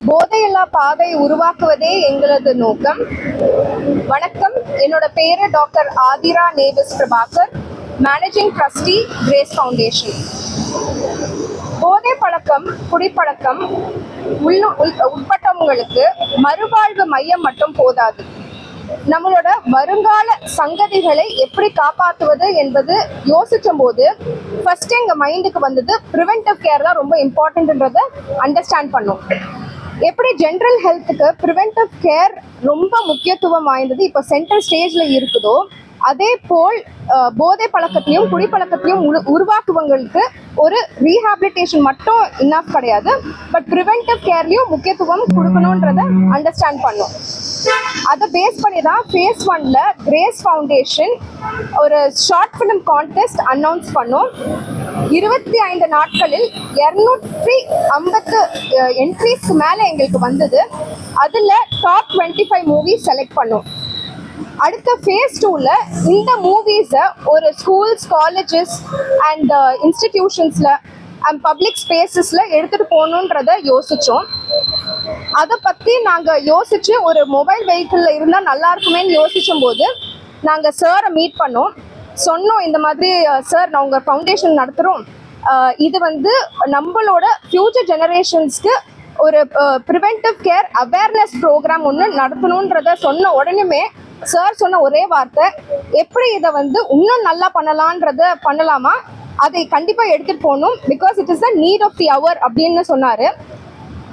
போதையில்லா பாதை உருவாக்குவதே எங்களது நோக்கம். வணக்கம், என்னோட பேரு doctor Athira Nevis Prabhakar, managing trustee Grace Foundation. போதை பழக்கம், குடிப்பழக்கம் உட்பட்டவங்களுக்கு மறுவாழ்வு மையம் மட்டும் போதாது. நம்மளோட வருங்கால சங்கதிகளை எப்படி காப்பாற்றுவது என்பது யோசிச்சும் போது ஃபர்ஸ்ட் எங்க மைண்டுக்கு வந்தது ப்ரிவென்டிவ் கேர் தான் ரொம்ப இம்பார்ட்டன்ட்ன்றதை அண்டர்ஸ்டாண்ட் பண்ணோம். எப்படி ஜென்ரல் ஹெல்த்துக்கு ப்ரிவென்டிவ் கேர் ரொம்ப முக்கியத்துவம் வாய்ந்தது இப்போ சென்ட்ரல் ஸ்டேஜ்ல இருக்குதோ, அதே போல் போதை பழக்கத்தையும் குடிப்பழக்கத்தையும் உருவாக்குவங்களுக்கு ஒரு ரீஹாபிலிட்டேஷன் மட்டும் இனஃப் கிடையாது, பட் ப்ரிவென்டிவ் கேர்லையும் முக்கியத்துவம் கொடுக்கணுன்றதை அண்டர்ஸ்டாண்ட் பண்ணோம். அதை பேஸ் பண்ணி தான் ஃபேஸ் 1ல கிரேஸ் ஃபவுண்டேஷன் ஒரு ஷார்ட் ஃபிலிம் கான்டெஸ்ட் அனௌன்ஸ் பண்ணோம். 25 நாட்களில் 250 என்ட்ரிஸ்க்கு மேலே எங்களுக்கு வந்தது. அதில் டாப் 25 மூவிஸ் செலக்ட் பண்ணோம். அடுத்த ஃபேஸ் 2ல இந்த மூவிஸை ஒரு ஸ்கூல்ஸ், காலேஜஸ் அண்ட் இன்ஸ்டிடியூஷன்ஸில் அண்ட் பப்ளிக் ஸ்பேசஸில் எடுத்துகிட்டு போகணுன்றதை யோசித்தோம். அதை பற்றி நாங்கள் யோசித்து ஒரு மொபைல் வெஹிக்கிளில் இருந்தால் நல்லா இருக்குமேன்னு யோசிச்சும் போது நாங்கள் சாரை மீட் பண்ணோம். சொன்னோம், இந்த மாதிரி சார் நான் உங்கள் ஃபவுண்டேஷன் நடத்துகிறோம், இது நம்மளோட ஃப்யூச்சர் ஜெனரேஷன்ஸ்க்கு ஒரு ப்ரிவென்டிவ் கேர் அவேர்னஸ் ப்ரோக்ராம் ஒன்று நடத்தணுன்றத சொன்ன உடனே சார் சொன்ன ஒரே வார்த்தை, எப்படி இதை இன்னும் நல்லா பண்ணலாமா, அதை கண்டிப்பாக எடுத்துகிட்டு போகணும், because it is the need of the hour அப்படின்னு சொன்னார்.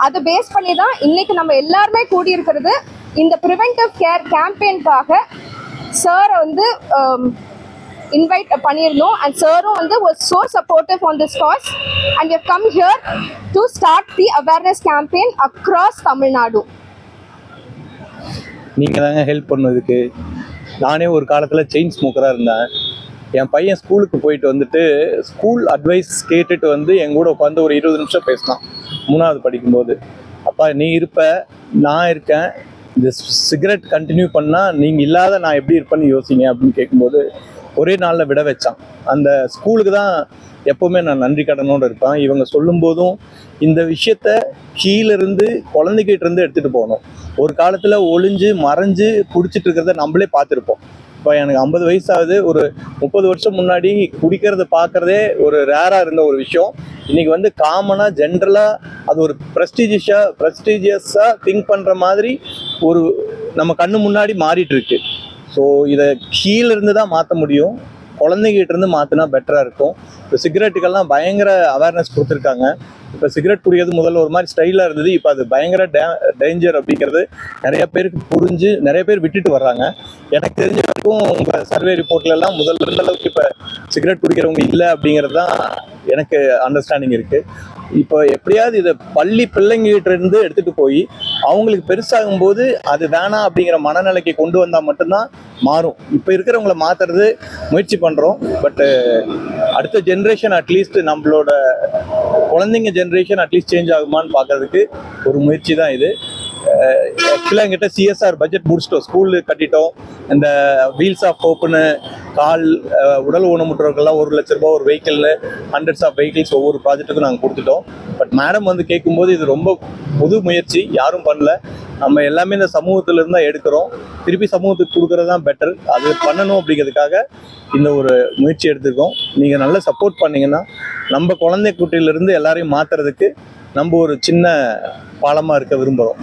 அதை பேஸ் பண்ணி தான் இன்னைக்கு நம்ம எல்லாருமே கூடியிருக்கிறது. இந்த ப்ரிவென்டிவ் கேர் கேம்பெயின்காக சாரை இன்வைட் பண்ணியிருந்தோம். அண்ட் சாரும் was so supportive on this cause, and we have come here to start the awareness campaign across Tamil Nadu. நீங்கள் தாங்க ஹெல்ப் பண்ணதுக்கு. நானே ஒரு காலத்தில் செயின் ஸ்மோக்கராக இருந்தேன். என் பையன் ஸ்கூலுக்கு போயிட்டு ஸ்கூல் அட்வைஸ் கேட்டுட்டு எங்கூட உட்காந்து ஒரு 20 நிமிஷம் பேசினான் 3வது படிக்கும்போது. அப்பா நீ இருப்ப, நான் இருக்கேன், இந்த சிகரெட் கண்டினியூ பண்ணால் நீங்கள் இல்லாத நான் எப்படி இருப்பேன்னு யோசிங்க அப்படின்னு கேட்கும்போது ஒரே நாளில் விட வச்சான். அந்த ஸ்கூலுக்கு தான் எப்போவுமே நான் நன்றி கடனோடு இருப்பேன். இவங்க சொல்லும் போதும் இந்த விஷயத்த கீழிருந்து குழந்தைகிட்டேருந்து எடுத்துகிட்டு போகணும். ஒரு காலத்தில் ஒளிஞ்சு மறைஞ்சு குடிச்சிட்டு இருக்கிறத நம்மளே பார்த்துருப்போம். இப்போ எனக்கு 50 வயசாகுது. ஒரு 30 வருஷம் முன்னாடி குடிக்கிறத பார்க்குறதே ஒரு ரேராக இருந்த ஒரு விஷயம். இன்றைக்கி காமனாக ஜென்ரலாக அது ஒரு ப்ரெஸ்டீஜியஸாக திங்க் பண்ணுற மாதிரி ஒரு நம்ம கண்ணு முன்னாடி மாறிட்டுருக்கு. ஸோ இதை கீழிருந்து தான் மாற்ற முடியும். குழந்தைகிட்டேருந்து மாற்றினா பெட்டராக இருக்கும். இப்போ சிகரெட்டுக்கெல்லாம் பயங்கர அவேர்னஸ் கொடுத்துருக்காங்க. இப்போ சிகரெட் குடிக்கிறது முதல்ல ஒரு மாதிரி ஸ்டைலாக இருந்தது, இப்போ அது பயங்கர டேஞ்சர் அப்படிங்கிறது நிறைய பேருக்கு புரிஞ்சு நிறைய பேர் விட்டுட்டு வர்றாங்க. எனக்கு தெரிஞ்ச வரைக்கும் உங்கள் சர்வே ரிப்போர்ட்லலாம் முதல்ல இருந்த அளவுக்கு இப்போ சிகரெட் குடிக்கிறவங்க இல்லை அப்படிங்கிறது தான் எனக்கு அண்டர்ஸ்டாண்டிங் இருக்குது. இப்போ எப்படியாவது இதை பள்ளி பிள்ளைங்கிட்ட இருந்து எடுத்துகிட்டு போய் அவங்களுக்கு பெருசாகும் போது அது வேணாம் அப்படிங்கிற மனநிலைக்கு கொண்டு வந்தால் மட்டும்தான் மாறும். இப்போ இருக்கிறவங்கள மாற்றுறது முயற்சி பண்ணுறோம். பட்டு அடுத்த ஜென்ரேஷன் அட்லீஸ்ட் நம்மளோட குழந்தைங்க ஜென்ரேஷன் அட்லீஸ்ட் சேஞ்ச் ஆகுமான்னு பார்க்கறதுக்கு ஒரு முயற்சி தான் இது. ஆக்சுவலாக எங்கிட்ட சிஎஸ்ஆர் பட்ஜெட் முடிச்சிட்டோம், ஸ்கூலு கட்டிட்டோம். இந்த வீல்ஸ் ஆஃப் ஹோப்புன்னு உடல் ஊனமுற்றவர்கள்லாம் 1 லட்ச ரூபா ஒரு வெஹிக்கிள்னு ஹண்ட்ரட்ஸ் ஆஃப் வெஹிக்கிள்ஸ் ஒவ்வொரு ப்ராஜெக்ட்டுக்கும் நாங்கள் கொடுத்துட்டோம். பட் மேடம் கேட்கும்போது இது ரொம்ப புது முயற்சி, யாரும் பண்ணல. நம்ம எல்லாமே இந்த சமூகத்தில் இருந்தால் எடுக்கிறோம், திருப்பி சமூகத்துக்கு கொடுக்குறது தான் பெட்டர். அது பண்ணணும் அப்படிங்கிறதுக்காக இந்த ஒரு முயற்சி எடுத்துருக்கோம். நீங்கள் நல்லா சப்போர்ட் பண்ணிங்கன்னா நம்ம குழந்தை குட்டியிலேருந்து எல்லாரையும் மாற்றுறதுக்கு நம்ம ஒரு சின்ன பாலமாக இருக்க விரும்புகிறோம்.